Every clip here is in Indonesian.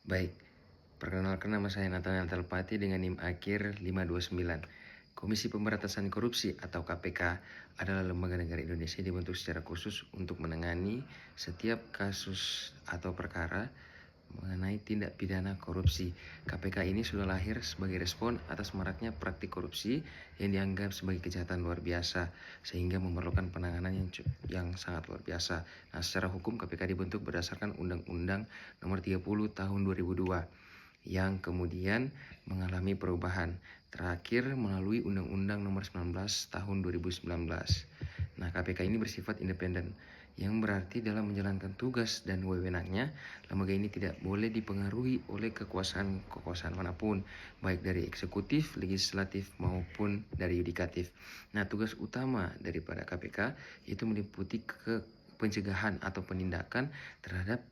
Baik, perkenalkan nama saya Nathaniel Telpati dengan NIM akhir 529. Komisi Pemberantasan Korupsi atau KPK adalah lembaga negara Indonesia yang dibentuk secara khusus untuk menangani setiap kasus atau perkara mengenai tindak pidana korupsi. KPK ini sudah lahir sebagai respon atas maraknya praktik korupsi yang dianggap sebagai kejahatan luar biasa sehingga memerlukan penanganan yang sangat luar biasa. Nah, secara hukum KPK dibentuk berdasarkan Undang-Undang Nomor 30 Tahun 2002 yang kemudian mengalami perubahan terakhir melalui Undang-Undang Nomor 19 Tahun 2019. Nah, KPK ini bersifat independen, yang berarti dalam menjalankan tugas dan wewenangnya, lembaga ini tidak boleh dipengaruhi oleh kekuasaan manapun, baik dari eksekutif, legislatif, maupun dari yudikatif. Nah, tugas utama daripada KPK itu meliputi pencegahan atau penindakan terhadap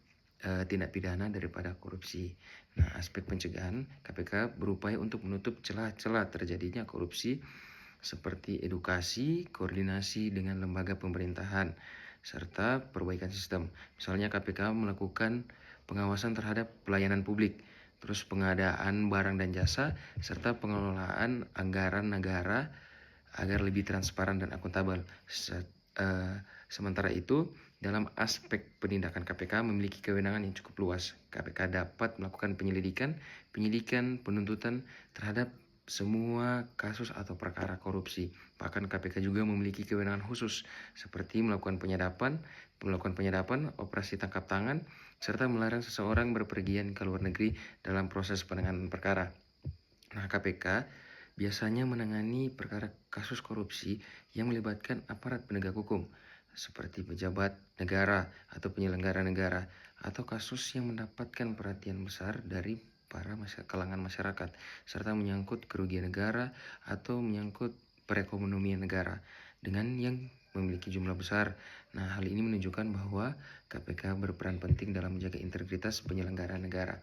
tindak pidana daripada korupsi. Nah, aspek pencegahan KPK berupaya untuk menutup celah-celah terjadinya korupsi seperti edukasi, koordinasi dengan lembaga pemerintahan, serta perbaikan sistem. Misalnya KPK melakukan pengawasan terhadap pelayanan publik, terus pengadaan barang dan jasa, serta pengelolaan anggaran negara agar lebih transparan dan akuntabel. Sementara itu, dalam aspek penindakan KPK memiliki kewenangan yang cukup luas. KPK dapat melakukan penyidikan, penuntutan terhadap semua kasus atau perkara korupsi. Bahkan KPK juga memiliki kewenangan khusus seperti melakukan penyadapan, operasi tangkap tangan, serta melarang seseorang berpergian ke luar negeri dalam proses penanganan perkara. Nah, KPK biasanya menangani perkara kasus korupsi yang melibatkan aparat penegak hukum seperti pejabat negara atau penyelenggara negara, atau kasus yang mendapatkan perhatian besar dari kalangan masyarakat, serta menyangkut kerugian negara atau menyangkut perekonomian negara dengan yang memiliki jumlah besar. Nah, hal ini menunjukkan bahwa KPK berperan penting dalam menjaga integritas penyelenggara negara.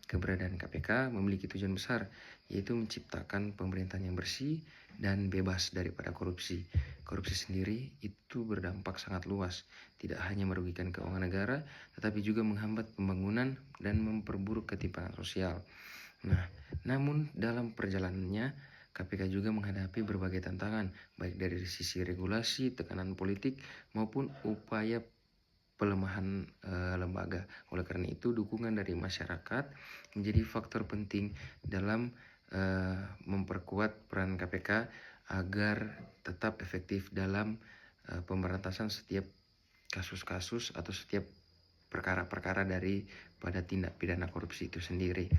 Keberadaan KPK memiliki tujuan besar, yaitu menciptakan pemerintahan yang bersih dan bebas daripada korupsi. Korupsi sendiri itu berdampak sangat luas, tidak hanya merugikan keuangan negara, tetapi juga menghambat pembangunan dan memperburuk ketimpangan sosial. Nah, namun dalam perjalanannya, KPK juga menghadapi berbagai tantangan, baik dari sisi regulasi, tekanan politik, maupun upaya pelemahan lembaga. Oleh karena itu, dukungan dari masyarakat menjadi faktor penting dalam memperkuat peran KPK agar tetap efektif dalam pemberantasan setiap kasus-kasus atau setiap perkara-perkara daripada tindak pidana korupsi itu sendiri.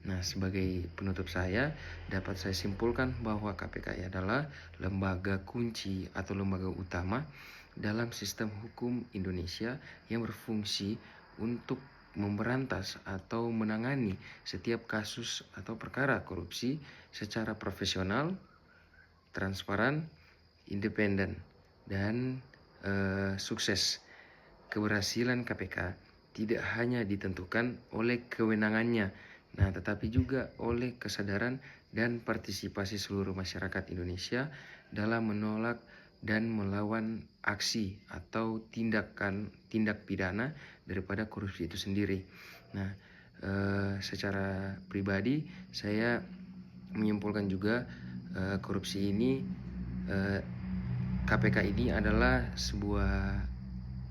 Nah, sebagai penutup dapat saya simpulkan bahwa KPK adalah lembaga kunci atau lembaga utama dalam sistem hukum Indonesia yang berfungsi untuk memberantas atau menangani setiap kasus atau perkara korupsi secara profesional, transparan, independen, dan sukses. Keberhasilan KPK tidak hanya ditentukan oleh kewenangannya, tetapi juga oleh kesadaran dan partisipasi seluruh masyarakat Indonesia dalam menolak dan melawan aksi atau tindak pidana daripada korupsi itu sendiri. Nah, secara pribadi saya menyimpulkan juga korupsi ini, KPK ini adalah sebuah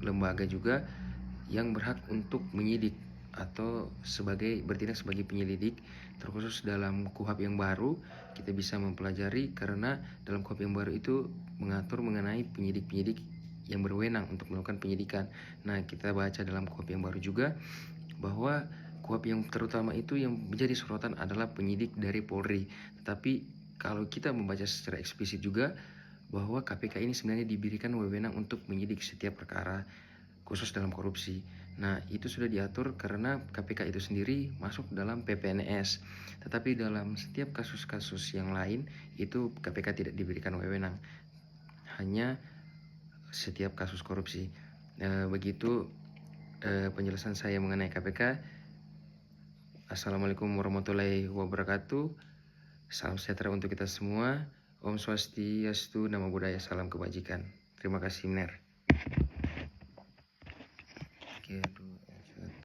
lembaga juga yang berhak untuk menyidik atau bertindak sebagai penyelidik, terkhusus dalam KUHP yang baru. Kita bisa mempelajari karena dalam KUHP yang baru itu mengatur mengenai penyidik-penyidik yang berwenang untuk melakukan penyidikan. Nah, kita baca dalam KUHP yang baru juga bahwa KUHP yang terutama itu yang menjadi sorotan adalah penyidik dari Polri. Tetapi kalau kita membaca secara eksplisit juga bahwa KPK ini sebenarnya diberikan wewenang untuk menyidik setiap perkara khusus dalam korupsi. Nah, itu sudah diatur karena KPK itu sendiri masuk dalam PPNS. Tetapi dalam setiap kasus-kasus yang lain itu KPK tidak diberikan wewenang, hanya setiap kasus korupsi. Begitu penjelasan saya mengenai KPK. Assalamualaikum warahmatullahi wabarakatuh. Salam sejahtera untuk kita semua. Om Swastiastu, Namo Buddhaya, salam kebajikan. Terima kasih, Mner. Oke,